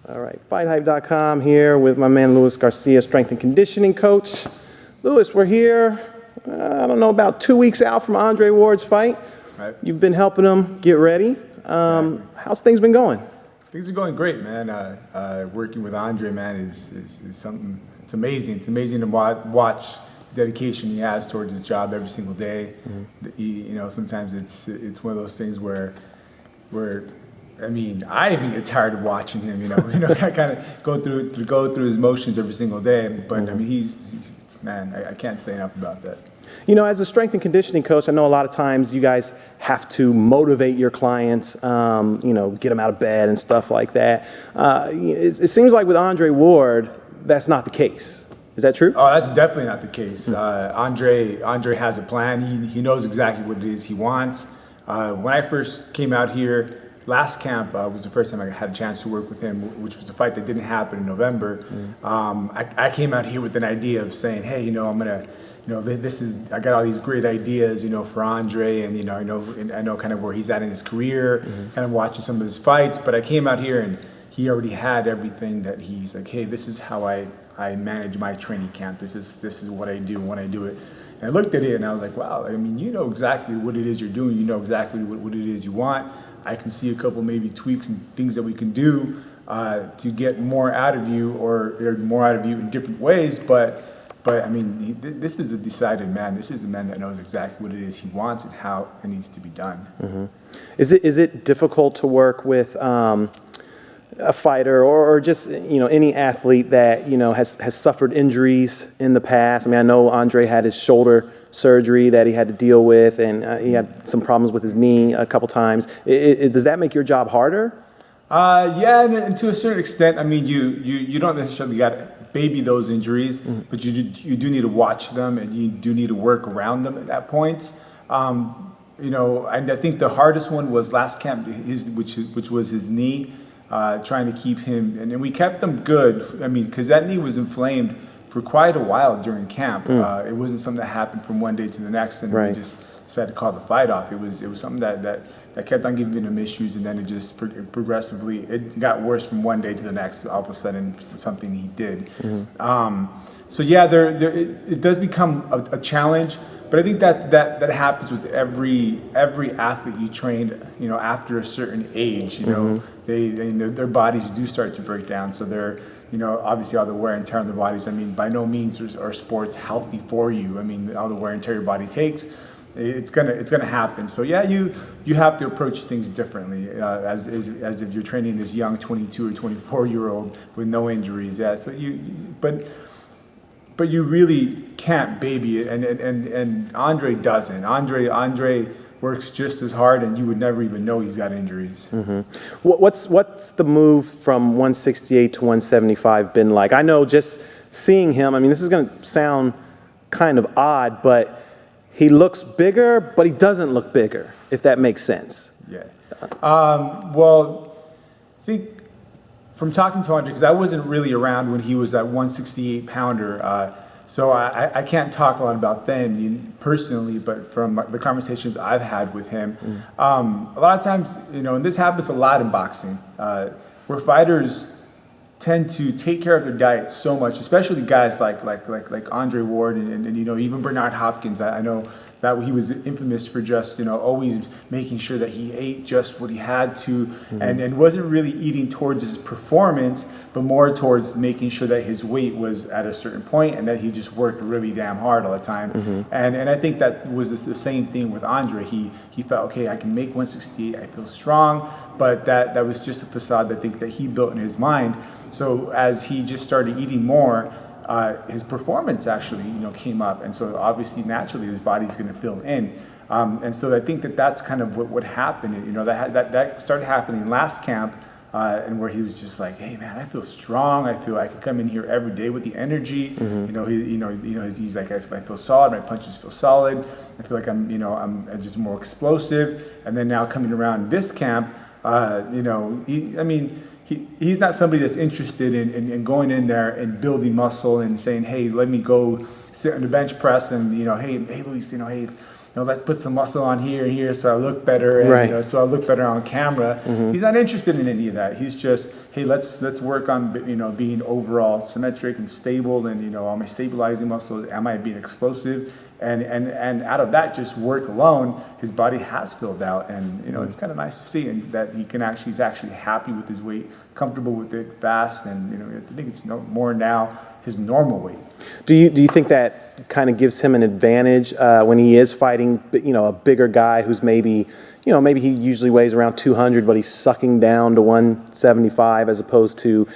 All right, FightHype.com here with my man Louis Garcia, strength and conditioning coach. Louis, we're here, I don't know, about 2 weeks out from Andre Ward's fight. Right. You've been helping him get ready. Exactly. How's things been going? Things are going great, man. Working with Andre, man, is something. It's amazing. It's amazing to watch the dedication he has towards his job every single day. Mm-hmm. Sometimes it's one of those things where I mean, I even get tired of watching him. I kind of go through his motions every single day. But I mean, I can't say enough about that. As a strength and conditioning coach, I know a lot of times you guys have to motivate your clients, get them out of bed and stuff like that. It seems like with Andre Ward, that's not the case. Is that true? Oh, that's definitely not the case. Andre has a plan. He knows exactly what it is he wants. When I first came out here, last camp was the first time I had a chance to work with him, which was a fight that didn't happen in November. I came out here with an idea of saying, hey, I'm gonna. I got all these great ideas, for Andre, and I know kind of where he's at in his career, kind of watching some of his fights. But I came out here and he already had everything that he's like, hey, this is how I manage my training camp. This is what I do when I do it. And I looked at it and I was like, wow, I mean, you know exactly what it is you're doing. You know exactly what it is you want. I can see a couple maybe tweaks and things that we can do to get more out of you or more out of you in different ways. But I mean, this is a decided man. This is a man that knows exactly what it is he wants and how it needs to be done. Mm-hmm. Is it difficult to work with a fighter or just any athlete that has suffered injuries in the past? I mean, I know Andre had his shoulder surgery that he had to deal with, and he had some problems with his knee a couple times. Does that make your job harder? Yeah, and to a certain extent. I mean, you don't necessarily got to baby those injuries, but you do need to watch them, and you do need to work around them at points. And I think the hardest one was last camp, which was his knee, trying to keep him, and we kept them good. I mean, because that knee was inflamed for quite a while during camp. It wasn't something that happened from one day to the next, and we just decided to call the fight off. It was something that kept on giving him issues, and then it just progressively, it got worse from one day to the next. All of a sudden, something he did. So yeah, it does become a challenge, but I think that happens with every athlete you train. After a certain age, their bodies do start to break down. So they're obviously all the wear and tear on their bodies. I mean, by no means are sports healthy for you. I mean, all the wear and tear your body takes. It's gonna happen. So yeah, you have to approach things differently as if you're training this young 22 or 24-year-old with no injuries. Yeah. So but you really can't baby it, and Andre doesn't. Andre works just as hard, and you would never even know he's got injuries. What's the move from 168 to 175 been like? I know just seeing him. I mean, this is going to sound kind of odd, but he looks bigger, but he doesn't look bigger, if that makes sense. Yeah. Well, I think from talking to Andre, because I wasn't really around when he was that 168 pounder, so I can't talk a lot about then personally, but from the conversations I've had with him, a lot of times, and this happens a lot in boxing, where fighters tend to take care of their diet so much, especially guys like Andre Ward and even Bernard Hopkins. I know that he was infamous for just always making sure that he ate just what he had to, and wasn't really eating towards his performance, but more towards making sure that his weight was at a certain point and that he just worked really damn hard all the time. And I think that was the same thing with Andre. He felt, okay, I can make 168, I feel strong, but that was just a facade that I think that he built in his mind. So as he just started eating more, his performance actually, came up, and so obviously naturally his body's going to fill in, and so I think that's kind of what happened. That started happening last camp, and where he was just like, hey man, I feel strong. I feel I can come in here every day with the energy. He's like, I feel solid. My punches feel solid. I feel like I'm just more explosive. And then now coming around this camp, he's not somebody that's interested in going in there and building muscle and saying, hey, let me go sit on the bench press and, hey, Luis, hey, let's put some muscle on here and here so I look better, and Right. so I look better on camera. He's not interested in any of that. He's just, hey, let's work on being overall symmetric and stable, and am I stabilizing muscles? Am I being explosive? And out of that just work alone, his body has filled out, and it's kind of nice to see, and that he's actually happy with his weight, comfortable with it, fast, and I think it's more now his normal weight. Do you think that kind of gives him an advantage when he is fighting, a bigger guy who's maybe he usually weighs around 200, but he's sucking down to 175, as opposed to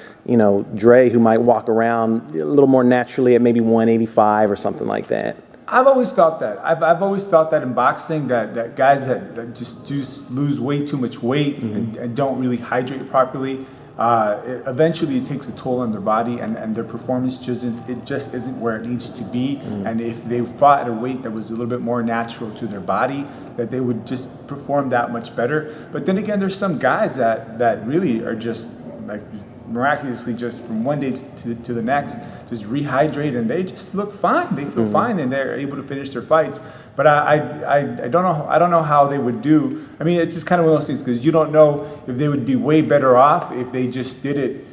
Dre, who might walk around a little more naturally at maybe 185 or something like that? I've always thought that. I've always thought that in boxing, that guys that just lose way too much weight and don't really hydrate properly, eventually it takes a toll on their body, and their performance just isn't where it needs to be. And if they fought at a weight that was a little bit more natural to their body, that they would just perform that much better. But then again, there's some guys that really are just like miraculously, just from one day to the next, just rehydrate, and they just look fine. They feel fine, and they're able to finish their fights. But I don't know. I don't know how they would do. I mean, it's just kind of one of those things, because you don't know if they would be way better off if they just did it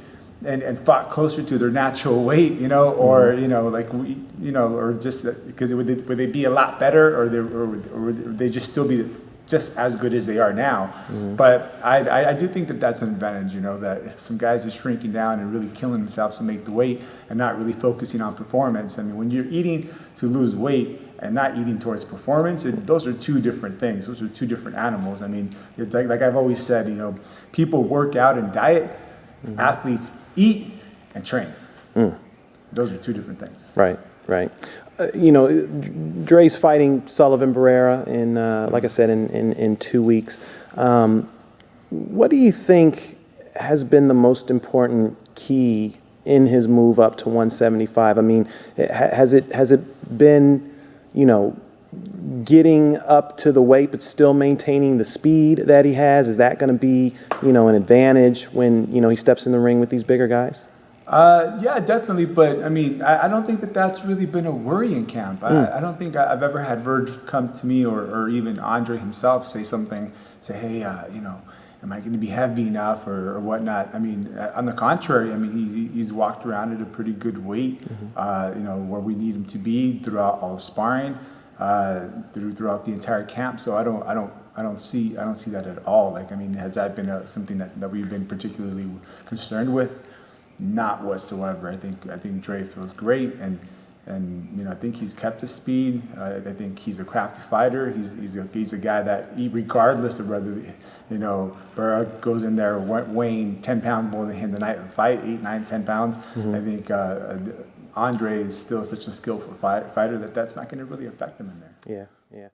and fought closer to their natural weight, or or just because would they be a lot better, or would they just still be just as good as they are now? But I do think that that's an advantage, that some guys are shrinking down and really killing themselves to make the weight and not really focusing on performance. I mean, when you're eating to lose weight and not eating towards performance, those are two different things. Those are two different animals. I mean, it's like I've always said, people work out and diet, athletes eat and train. Those are two different things. Right. Dre's fighting Sullivan Barrera in, like I said, in 2 weeks. What do you think has been the most important key in his move up to 175? I mean, has it been, getting up to the weight but still maintaining the speed that he has? Is that going to be, an advantage when, he steps in the ring with these bigger guys? Yeah, definitely. But I mean, I don't think that that's really been a worry in camp. I don't think I've ever had Verge come to me, or even Andre himself say, hey, am I going to be heavy enough or whatnot? I mean, on the contrary, I mean, he's walked around at a pretty good weight, where we need him to be throughout all of sparring, throughout the entire camp. So I don't see that at all. Like, I mean, has that been something that we've been particularly concerned with? Not whatsoever. I think Dre feels great, and I think he's kept his speed. I think he's a crafty fighter. He's a guy that, regardless of whether Barrera goes in there weighing 10 pounds more than him the night of the fight, 8, 9, 10 pounds. I think Andre is still such a skillful fighter that's not going to really affect him in there. Yeah.